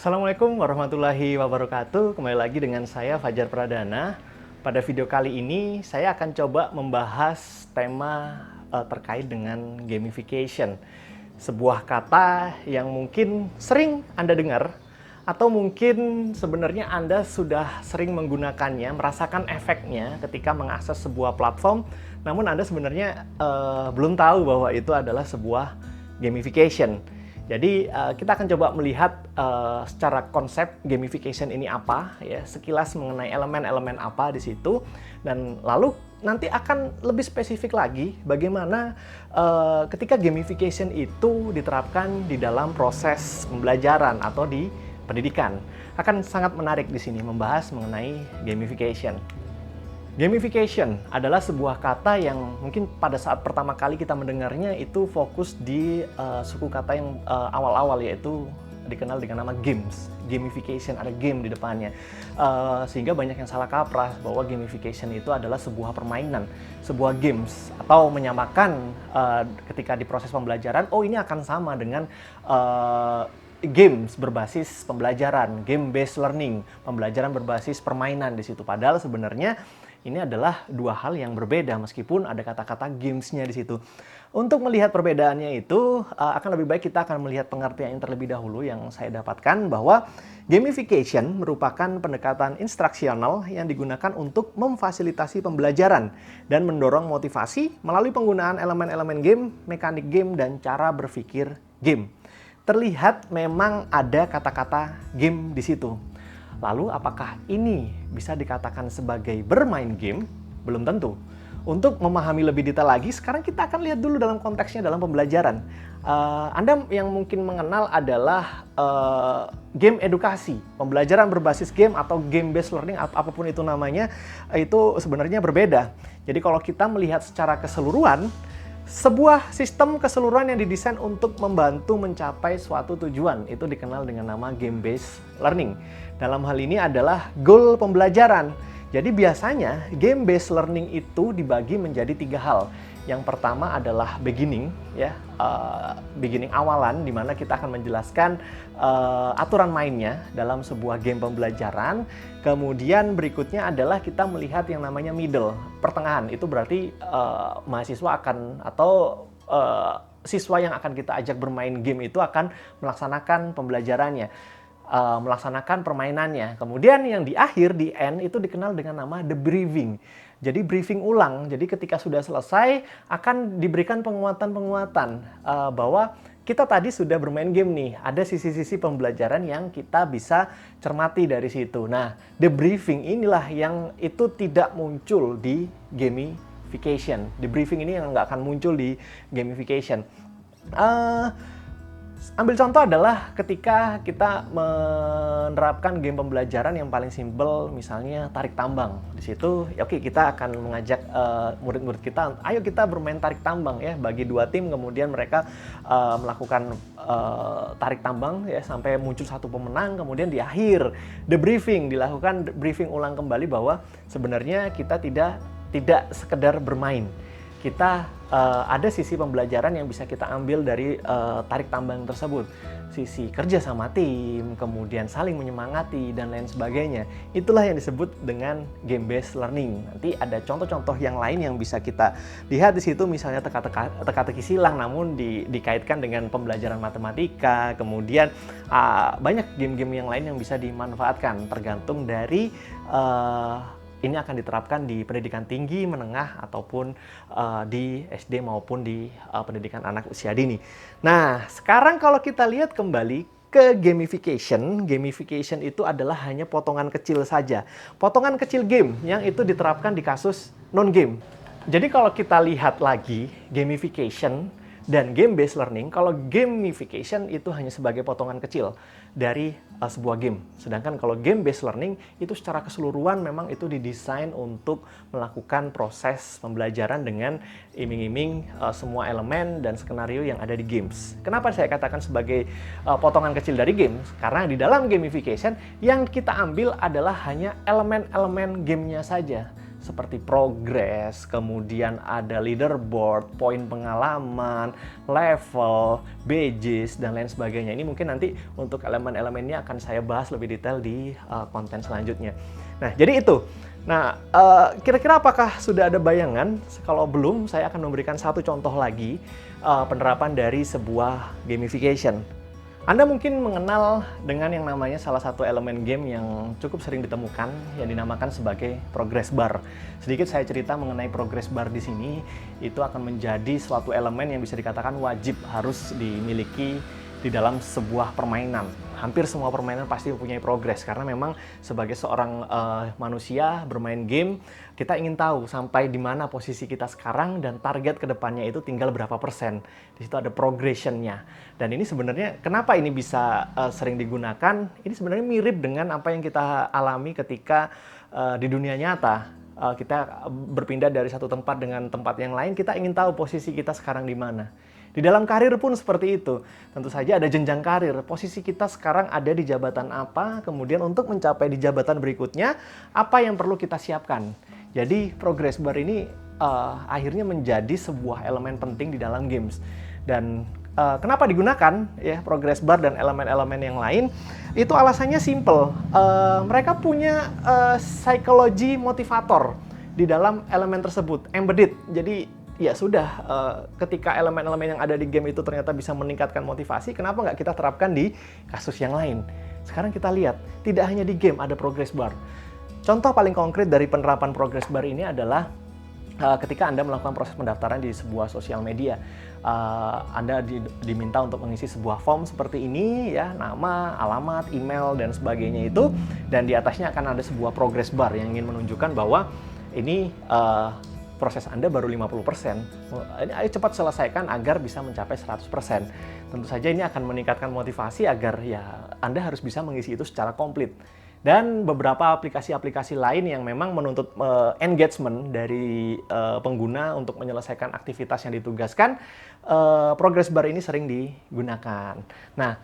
Assalamualaikum warahmatullahi wabarakatuh. Kembali lagi dengan saya Fajar Pradana. Pada video kali ini saya akan coba membahas tema terkait dengan gamification. Sebuah kata yang mungkin sering Anda dengar atau mungkin sebenarnya Anda sudah sering menggunakannya, merasakan efeknya ketika mengakses sebuah platform, namun Anda sebenarnya belum tahu bahwa itu adalah sebuah gamification. Jadi kita akan coba melihat secara konsep gamification ini apa, ya, sekilas mengenai elemen-elemen apa di situ, dan lalu nanti akan lebih spesifik lagi bagaimana ketika gamification itu diterapkan di dalam proses pembelajaran atau di pendidikan. Akan sangat menarik di sini membahas mengenai gamification. Gamification adalah sebuah kata yang mungkin pada saat pertama kali kita mendengarnya itu fokus di suku kata yang awal-awal, yaitu dikenal dengan nama games. Gamification, ada game di depannya. Sehingga banyak yang salah kaprah bahwa gamification itu adalah sebuah permainan, sebuah games, atau menyamakan ketika di proses pembelajaran, oh ini akan sama dengan games berbasis pembelajaran, game-based learning, pembelajaran berbasis permainan di situ. Padahal sebenarnya ini adalah dua hal yang berbeda meskipun ada kata-kata games-nya di situ. Untuk melihat perbedaannya itu akan lebih baik kita akan melihat pengertian yang terlebih dahulu yang saya dapatkan bahwa gamification merupakan pendekatan instruksional yang digunakan untuk memfasilitasi pembelajaran dan mendorong motivasi melalui penggunaan elemen-elemen game, mekanik game, dan cara berpikir game. Terlihat memang ada kata-kata game di situ. Lalu apakah ini bisa dikatakan sebagai bermain game? Belum tentu. Untuk memahami lebih detail lagi, sekarang kita akan lihat dulu dalam konteksnya dalam pembelajaran. Anda yang mungkin mengenal adalah game edukasi, pembelajaran berbasis game atau game-based learning, apapun itu namanya, itu sebenarnya berbeda. Jadi kalau kita melihat secara keseluruhan, sebuah sistem keseluruhan yang didesain untuk membantu mencapai suatu tujuan, itu dikenal dengan nama game-based learning. Dalam hal ini adalah goal pembelajaran. Jadi biasanya game-based learning itu dibagi menjadi tiga hal. Yang pertama adalah beginning, ya, beginning awalan, di mana kita akan menjelaskan aturan mainnya dalam sebuah game pembelajaran. Kemudian berikutnya adalah kita melihat yang namanya middle, pertengahan. Itu berarti mahasiswa akan atau siswa yang akan kita ajak bermain game itu akan melaksanakan pembelajarannya, melaksanakan permainannya. Kemudian yang di akhir, di end, itu dikenal dengan nama debriefing. Jadi briefing ulang, jadi ketika sudah selesai akan diberikan penguatan-penguatan bahwa kita tadi sudah bermain game nih, ada sisi-sisi pembelajaran yang kita bisa cermati dari situ. Nah, debriefing inilah yang itu tidak muncul di gamification. Debriefing ini yang nggak akan muncul di gamification. Ambil contoh adalah ketika kita menerapkan game pembelajaran yang paling simpel, misalnya tarik tambang. Di situ, oke, kita akan mengajak murid-murid kita, ayo kita bermain tarik tambang ya, bagi dua tim, kemudian mereka melakukan tarik tambang ya sampai muncul satu pemenang, kemudian di akhir debriefing, dilakukan briefing ulang kembali bahwa sebenarnya kita tidak sekedar bermain. Kita ada sisi pembelajaran yang bisa kita ambil dari tarik tambang tersebut. Sisi kerja sama tim, kemudian saling menyemangati, dan lain sebagainya. Itulah yang disebut dengan game-based learning. Nanti ada contoh-contoh yang lain yang bisa kita lihat di situ, misalnya teka-teki silang, namun dikaitkan dengan pembelajaran matematika. Kemudian banyak game-game yang lain yang bisa dimanfaatkan, tergantung dari ini akan diterapkan di pendidikan tinggi, menengah, ataupun di SD maupun di pendidikan anak usia dini. Nah, sekarang kalau kita lihat kembali ke gamification, gamification itu adalah hanya potongan kecil saja. Potongan kecil game yang itu diterapkan di kasus non-game. Jadi kalau kita lihat lagi gamification dan game-based learning, kalau gamification itu hanya sebagai potongan kecil dari sebuah game. Sedangkan kalau game-based learning itu secara keseluruhan memang itu didesain untuk melakukan proses pembelajaran dengan iming-iming semua elemen dan skenario yang ada di games. Kenapa saya katakan sebagai potongan kecil dari games? Karena di dalam gamification yang kita ambil adalah hanya elemen-elemen gamenya saja. seperti progress, kemudian ada leaderboard, poin pengalaman, level, badges, dan lain sebagainya. Ini mungkin nanti untuk elemen-elemennya akan saya bahas lebih detail di konten selanjutnya. Nah, jadi itu. Nah, kira-kira apakah sudah ada bayangan? Kalau belum, saya akan memberikan satu contoh lagi penerapan dari sebuah gamification. Anda mungkin mengenal dengan yang namanya salah satu elemen game yang cukup sering ditemukan yang dinamakan sebagai progress bar. Sedikit saya cerita mengenai progress bar di sini, itu akan menjadi suatu elemen yang bisa dikatakan wajib harus dimiliki di dalam sebuah permainan. Hampir semua permainan pasti mempunyai progress karena memang sebagai seorang manusia bermain game, kita ingin tahu sampai di mana posisi kita sekarang dan target kedepannya itu tinggal berapa persen. Di situ ada progression-nya. Dan ini sebenarnya kenapa ini bisa sering digunakan? Ini sebenarnya mirip dengan apa yang kita alami ketika di dunia nyata. Kita berpindah dari satu tempat dengan tempat yang lain, kita ingin tahu posisi kita sekarang di mana. Di dalam karir pun seperti itu. Tentu saja ada jenjang karir. Posisi kita sekarang ada di jabatan apa, kemudian untuk mencapai di jabatan berikutnya, apa yang perlu kita siapkan. Jadi progress bar ini akhirnya menjadi sebuah elemen penting di dalam games. Dan kenapa digunakan ya progress bar dan elemen-elemen yang lain? Itu alasannya simple. Mereka punya psikologi motivator di dalam elemen tersebut, embedded. Jadi ya sudah, ketika elemen-elemen yang ada di game itu ternyata bisa meningkatkan motivasi, kenapa nggak kita terapkan di kasus yang lain? Sekarang kita lihat, tidak hanya di game ada progress bar. Contoh paling konkret dari penerapan progress bar ini adalah ketika Anda melakukan proses pendaftaran di sebuah sosial media. Anda diminta untuk mengisi sebuah form seperti ini, ya, nama, alamat, email, dan sebagainya itu. Dan di atasnya akan ada sebuah progress bar yang ingin menunjukkan bahwa ini proses Anda baru 50%. Ini ayo cepat selesaikan agar bisa mencapai 100%. Tentu saja ini akan meningkatkan motivasi agar ya Anda harus bisa mengisi itu secara komplit. Dan beberapa aplikasi-aplikasi lain yang memang menuntut engagement dari pengguna untuk menyelesaikan aktivitas yang ditugaskan, progress bar ini sering digunakan. Nah,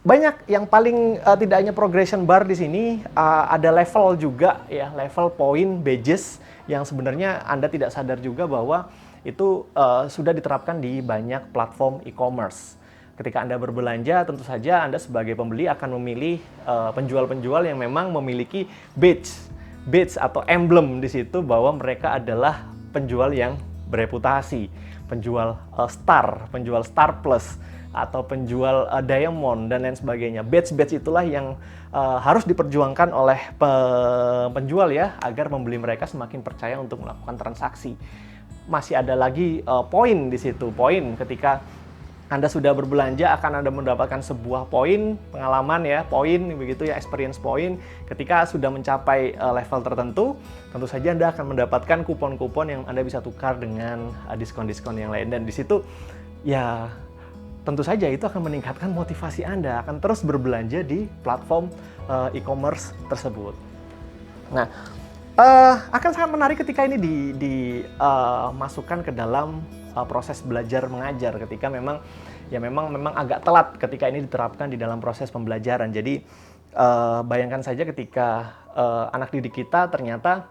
banyak yang paling tidak hanya progression bar di sini, ada level juga ya, level poin badges yang sebenarnya Anda tidak sadar juga bahwa itu sudah diterapkan di banyak platform e-commerce. Ketika Anda berbelanja, tentu saja Anda sebagai pembeli akan memilih penjual-penjual yang memang memiliki badge atau emblem di situ bahwa mereka adalah penjual yang bereputasi, penjual penjual Star Plus, atau penjual diamond dan lain sebagainya. Badge itulah yang harus diperjuangkan oleh penjual ya, agar membeli mereka semakin percaya untuk melakukan transaksi. Masih ada lagi poin di situ. Poin ketika Anda sudah berbelanja akan Anda mendapatkan sebuah poin pengalaman ya, poin begitu ya, experience point. Ketika sudah mencapai level tertentu, tentu saja Anda akan mendapatkan kupon-kupon yang Anda bisa tukar dengan diskon-diskon yang lain. Dan di situ ya tentu saja itu akan meningkatkan motivasi Anda akan terus berbelanja di platform e-commerce tersebut. Nah, akan sangat menarik ketika ini dimasukkan ke dalam proses belajar mengajar, ketika memang agak telat ketika ini diterapkan di dalam proses pembelajaran. Jadi bayangkan saja ketika anak didik kita ternyata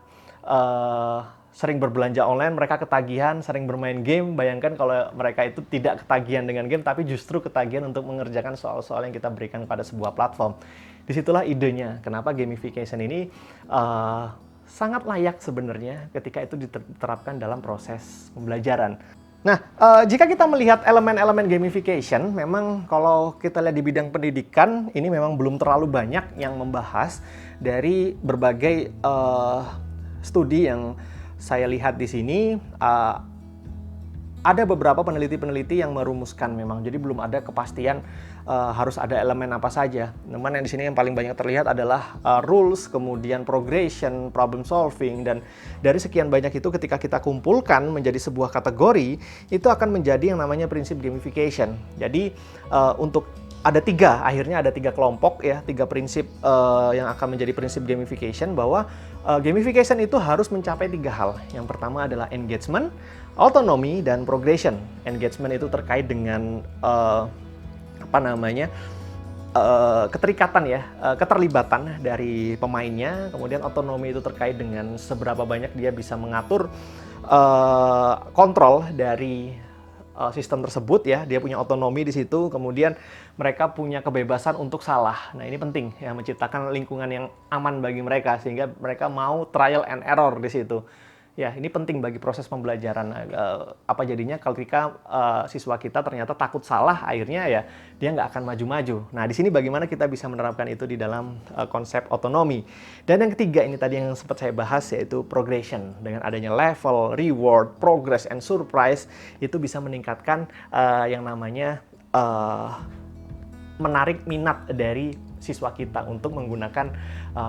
sering berbelanja online, mereka ketagihan, sering bermain game. Bayangkan kalau mereka itu tidak ketagihan dengan game, tapi justru ketagihan untuk mengerjakan soal-soal yang kita berikan pada sebuah platform. Disitulah idenya, kenapa gamification ini sangat layak sebenarnya ketika itu diterapkan dalam proses pembelajaran. Nah, jika kita melihat elemen-elemen gamification, memang kalau kita lihat di bidang pendidikan, ini memang belum terlalu banyak yang membahas dari berbagai studi yang saya lihat di sini. Ada beberapa peneliti-peneliti yang merumuskan memang, jadi belum ada kepastian harus ada elemen apa saja. Namun yang di sini yang paling banyak terlihat adalah rules, kemudian progression, problem solving, dan dari sekian banyak itu ketika kita kumpulkan menjadi sebuah kategori, itu akan menjadi yang namanya prinsip gamification. Jadi untuk akhirnya ada tiga kelompok ya, tiga prinsip yang akan menjadi prinsip gamification, bahwa gamification itu harus mencapai tiga hal. Yang pertama adalah engagement, autonomy, dan progression. Engagement itu terkait dengan keterikatan ya, keterlibatan dari pemainnya, kemudian otonomi itu terkait dengan seberapa banyak dia bisa mengatur kontrol dari sistem tersebut ya, dia punya otonomi di situ, kemudian mereka punya kebebasan untuk salah. Nah ini penting ya, menciptakan lingkungan yang aman bagi mereka sehingga mereka mau trial and error di situ. Ya ini penting bagi proses pembelajaran. Apa jadinya ketika siswa kita ternyata takut salah, akhirnya ya dia nggak akan maju-maju. Nah di sini bagaimana kita bisa menerapkan itu di dalam konsep otonomi. Dan yang ketiga ini tadi yang sempat saya bahas yaitu progression. Dengan adanya level, reward, progress, and surprise itu bisa meningkatkan yang namanya menarik minat dari siswa kita untuk menggunakan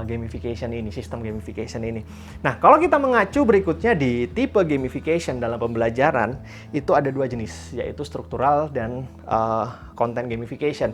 gamification ini, sistem gamification ini. Nah, kalau kita mengacu berikutnya di tipe gamification dalam pembelajaran, itu ada dua jenis, yaitu struktural dan content gamification.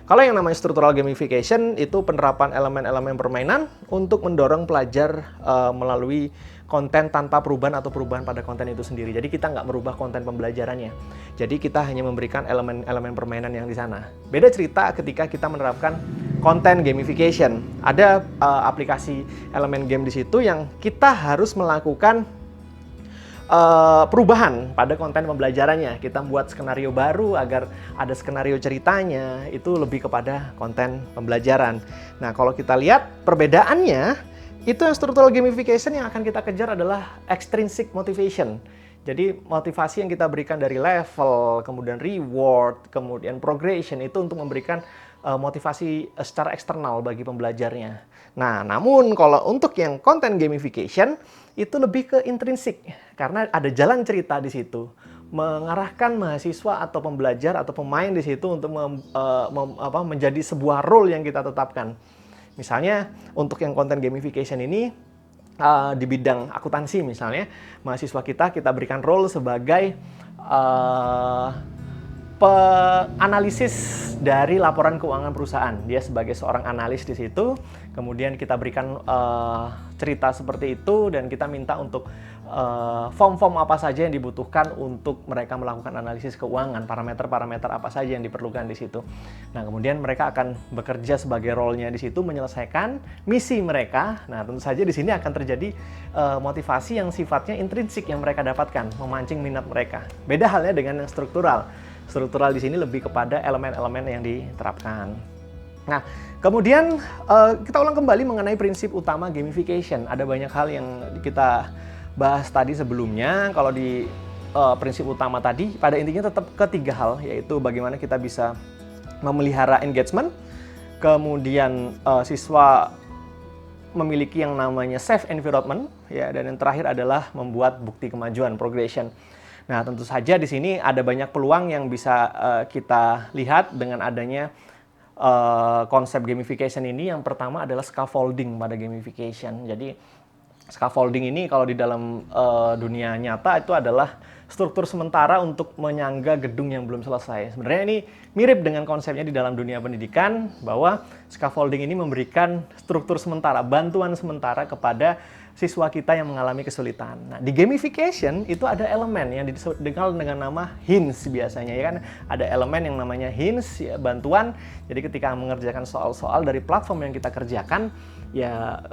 Kalau yang namanya struktural gamification, itu penerapan elemen-elemen permainan untuk mendorong pelajar melalui konten tanpa perubahan atau perubahan pada konten itu sendiri. Jadi kita nggak merubah konten pembelajarannya. Jadi kita hanya memberikan elemen-elemen permainan yang di sana. Beda cerita ketika kita menerapkan konten gamification. Ada aplikasi elemen game di situ yang kita harus melakukan perubahan pada konten pembelajarannya. Kita buat skenario baru agar ada skenario ceritanya, itu lebih kepada konten pembelajaran. Nah, kalau kita lihat perbedaannya, itu yang structural gamification yang akan kita kejar adalah extrinsic motivation. Jadi motivasi yang kita berikan dari level, kemudian reward, kemudian progression itu untuk memberikan motivasi secara eksternal bagi pembelajarnya. Nah, namun kalau untuk yang content gamification itu lebih ke intrinsik karena ada jalan cerita di situ, mengarahkan mahasiswa atau pembelajar atau pemain di situ untuk menjadi sebuah role yang kita tetapkan. Misalnya untuk yang konten gamification ini di bidang akuntansi misalnya, mahasiswa kita berikan role sebagai analisis dari laporan keuangan perusahaan. Dia sebagai seorang analis di situ, kemudian kita berikan cerita seperti itu dan kita minta untuk form-form apa saja yang dibutuhkan untuk mereka melakukan analisis keuangan, parameter-parameter apa saja yang diperlukan di situ. Nah, kemudian mereka akan bekerja sebagai role-nya di situ, menyelesaikan misi mereka. Nah, tentu saja di sini akan terjadi motivasi yang sifatnya intrinsik yang mereka dapatkan, memancing minat mereka. Beda halnya dengan yang struktural. Struktural di sini lebih kepada elemen-elemen yang diterapkan. Nah, kemudian kita ulang kembali mengenai prinsip utama gamification. Ada banyak hal yang kita bahas tadi sebelumnya. Kalau di prinsip utama tadi, pada intinya tetap ketiga hal, yaitu bagaimana kita bisa memelihara engagement, kemudian siswa memiliki yang namanya safe environment, ya, dan yang terakhir adalah membuat bukti kemajuan, progression. Nah, tentu saja di sini ada banyak peluang yang bisa kita lihat dengan adanya konsep gamification ini. Yang pertama adalah scaffolding pada gamification. Jadi scaffolding ini kalau di dalam dunia nyata itu adalah struktur sementara untuk menyangga gedung yang belum selesai. Sebenarnya ini mirip dengan konsepnya di dalam dunia pendidikan, bahwa scaffolding ini memberikan struktur sementara, bantuan sementara kepada siswa kita yang mengalami kesulitan. Nah, di gamification itu ada elemen yang dikenal dengan nama hints biasanya, ya kan? Ada elemen yang namanya hints, ya, bantuan. Jadi ketika mengerjakan soal-soal dari platform yang kita kerjakan, ya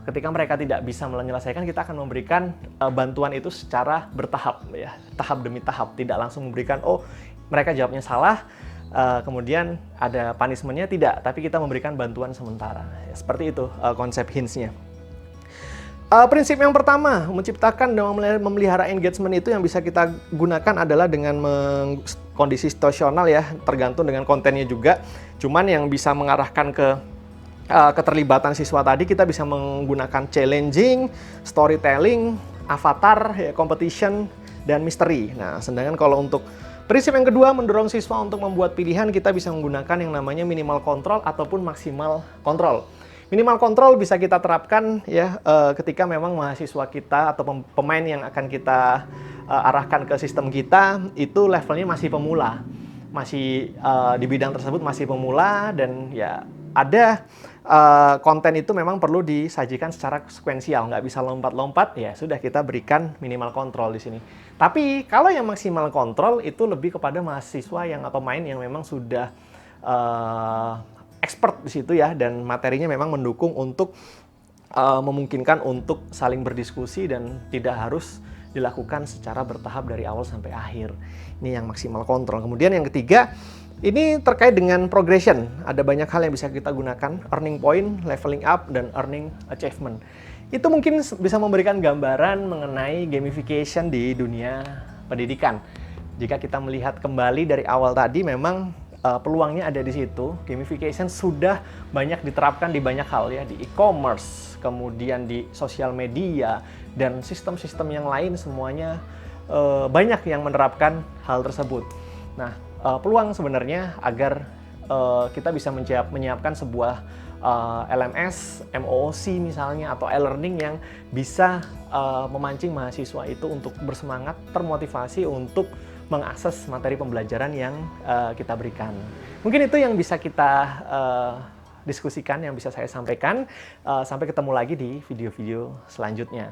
ketika mereka tidak bisa menyelesaikan, kita akan memberikan bantuan itu secara bertahap, ya, tahap demi tahap, tidak langsung memberikan mereka jawabnya salah, kemudian ada punishment-nya, tidak, tapi kita memberikan bantuan sementara. Ya, seperti itu konsep hints-nya. Prinsip yang pertama, menciptakan dan memelihara engagement itu yang bisa kita gunakan adalah dengan kondisi situasional, ya, tergantung dengan kontennya juga. Cuman yang bisa mengarahkan ke keterlibatan siswa tadi, kita bisa menggunakan challenging, storytelling, avatar, ya, competition, dan misteri. Nah, sedangkan kalau untuk prinsip yang kedua, mendorong siswa untuk membuat pilihan, kita bisa menggunakan yang namanya minimal kontrol ataupun maksimal kontrol. Minimal kontrol bisa kita terapkan, ya, ketika memang mahasiswa kita atau pemain yang akan kita arahkan ke sistem kita itu levelnya masih pemula, masih di bidang tersebut masih pemula, dan ya ada konten itu memang perlu disajikan secara sekuensial, nggak bisa lompat-lompat, ya sudah kita berikan minimal kontrol di sini. Tapi kalau yang maksimal kontrol itu lebih kepada mahasiswa yang atau pemain yang memang sudah expert di situ ya, dan materinya memang mendukung untuk memungkinkan untuk saling berdiskusi dan tidak harus dilakukan secara bertahap dari awal sampai akhir. Ini yang maksimal kontrol. Kemudian yang ketiga, ini terkait dengan progression. Ada banyak hal yang bisa kita gunakan, earning point, leveling up, dan earning achievement. Itu mungkin bisa memberikan gambaran mengenai gamification di dunia pendidikan. Jika kita melihat kembali dari awal tadi, memang peluangnya ada di situ. Gamification sudah banyak diterapkan di banyak hal ya, di e-commerce, kemudian di sosial media, dan sistem-sistem yang lain semuanya banyak yang menerapkan hal tersebut. Nah, peluang sebenarnya agar kita bisa menyiapkan sebuah LMS, MOOC misalnya, atau e-learning yang bisa memancing mahasiswa itu untuk bersemangat, termotivasi untuk mengakses materi pembelajaran yang kita berikan. Mungkin itu yang bisa kita diskusikan, yang bisa saya sampaikan. Sampai ketemu lagi di video-video selanjutnya.